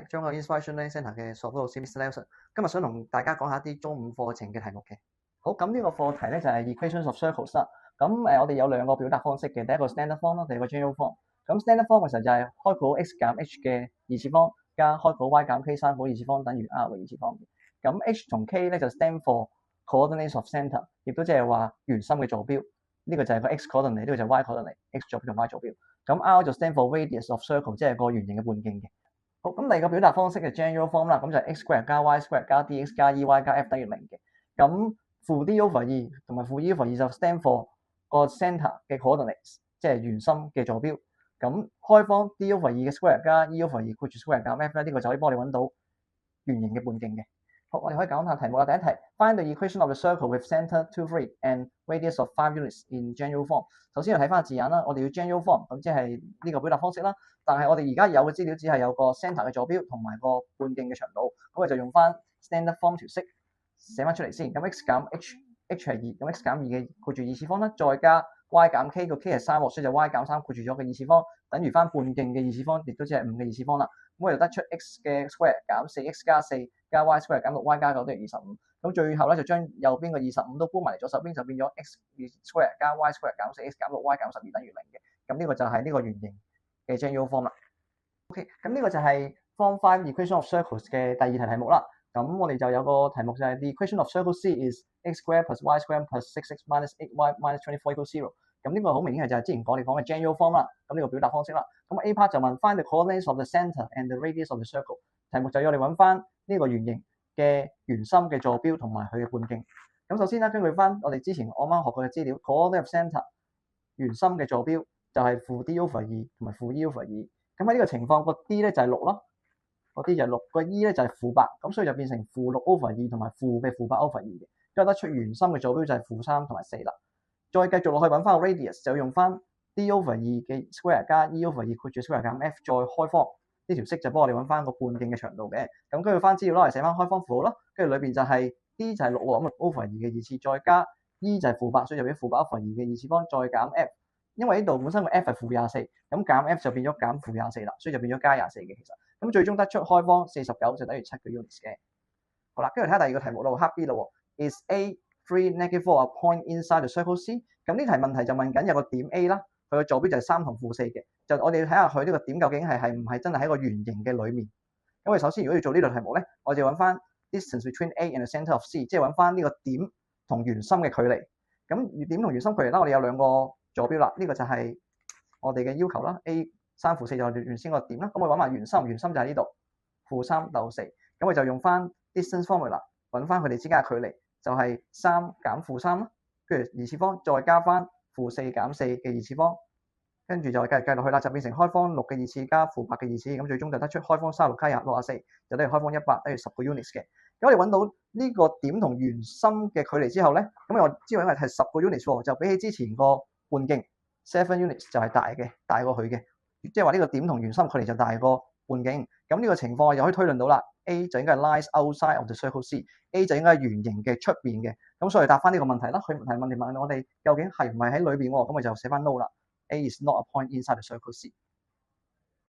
係將個 Inspiration Learning Centre 嘅索福老師 Mr. Nelson， 今日想同大家講下啲中五課程嘅題目嘅。好，咁呢個課題咧就係 Equations of Circles 啦。咁我哋有兩個表達方式嘅，第一個 Standard Form 啦，第二個 General Form。咁 Standard Form 嘅時候就係開括 x 減 h 嘅二次方加開括 y 減 k 三括二次方等於 r 嘅二次方。咁 h 同 k 咧就 stand for coordinates of centre， 亦都即係話圓心嘅坐標。呢個就係個 x coordinate， 呢個就係 y coordinate，x 坐標同 y 坐標。咁 r 就 stand for radius of circle， 即係個圓形嘅半徑嘅。好，咁第二個表達方式嘅 general form 啦，咁就係 x square 加 y square 加 dx 加 ey 加 f 等於0嘅。咁負 d over 2同埋負 e over 2就 stand for 個 centre 嘅 coordinates， 即係圓心嘅坐標。咁開方 d over 2嘅 square 加 e over 2括住 square 減 f 咧，呢個就可以幫你揾到圓形嘅半徑嘅。好，我哋可以講下題目啦。第一題 ，find the equation of the circle with centre 2, 3 and radius of 5 units in general form。首先要睇翻字眼啦，我哋要 general form， 咁即係呢個表達方式啦。但係我哋而家有嘅資料只係有個 centre 嘅坐標同埋個半徑嘅長度，咁我就用翻 standard form 條式寫翻出嚟先。咁 x 減 h 係2，咁 x 減2嘅括住二次方啦，再加 y 減 k， 個 k 係3喎，所以就 y 減3括住咗個二次方，等於翻半徑嘅二次方，亦都即係5嘅二次方啦。咁我就得出 x 嘅 square 減 4x 加4加 y square 減6y 加9等於25。咁最後咧就將右邊個25都搬埋嚟左手邊，就變咗 x square 加 y square 減 4x 減6y 減12等於0嘅。咁呢個就係呢個圓形嘅 general form 啦。OK， 咁呢個就係 Form 5 Equation of Circles 嘅第二題題目啦。咁我哋就有個題目就係 The equation of circle C is x square plus y square plus 6x minus 8y minus 24 equals 0。咁呢個好明顯係就係之前我哋講嘅 general form 啦。咁呢個表達方式啦。咁 A part 就問 Find the coordinates of the centre and the radius of the circle。題目就要我哋揾翻呢個圓形嘅圓心嘅坐標同埋佢嘅半徑。咁首先咧，根據翻我哋之前我啱啱學過嘅資料 ，coordinate of centre 圓心嘅坐標就係負 d over 2同埋負 e over 2。咁喺呢個情況，個 d 咧就係6咯，個 d 就係6，個 e 咧就係負8，咁所以就變成負6 over 2同埋負嘅負8 over 2嘅，咁得出圓心嘅坐標就係負3同埋4啦。再繼續落去揾翻個 radius， 就用翻 d over 2嘅 square 加 e over 2括住 square 減 f， 再開方呢條式就幫我哋揾翻個半徑嘅長度嘅。咁跟住翻資料攞嚟寫翻開方符號咯，跟住裏邊就係 d 就係6喎，咁 over 2嘅二次，再加 e 就係負8，所以就變負8 over 2嘅二次方，再減 f。因為呢度本身個 f 係負24，咁減 f 就變咗減負24啦，所以就變咗加24嘅其實。咁最終得出開方49就等於7個 units 嘅。好啦，跟住睇下第二個題目啦，黑 B 啦喎。Is A 3, -4 a point inside the circle C？ 咁呢題問題就問緊有個點 A 啦，佢個坐標就係3同負4嘅。就我哋要睇下佢呢個點究竟係唔係真係喺個圓形嘅裡面。因為首先如果要做呢類題目咧，我就揾翻 distance between A and the centre of C， 即係揾翻呢個點同圓心嘅距離。咁點同圓心距離啦，我哋有兩個坐標啦，呢個就係我哋嘅要求啦。A 3負4就係原先個點啦，咁我揾埋圓心，圓心就喺呢度負3逗4，咁我就用翻 distance formula 揾翻佢哋之間嘅距離，就係3減負3啦，跟住二次方再加翻負4減4嘅二次方，跟住就計落去啦，就變成開方6嘅二次加負8嘅二次，咁最終就得出開方36加64就等於開方100等於10個 units 嘅。咁我哋揾到呢個點同圓心嘅距離之後咧，咁我知道因為係10個 units 喎，就比起之前個半徑7 units 就係大過佢嘅，即係話呢個點同圓心距離就大過半徑。咁呢個情況我就可以推論到啦 ，A 就應該係 lies outside of the circle C，A 就應該係圓形嘅出邊嘅。咁所以答翻呢個問題啦，佢問我哋究竟係唔係喺裏邊喎？咁我就寫翻 no 啦 ，A is not a point inside the circle C。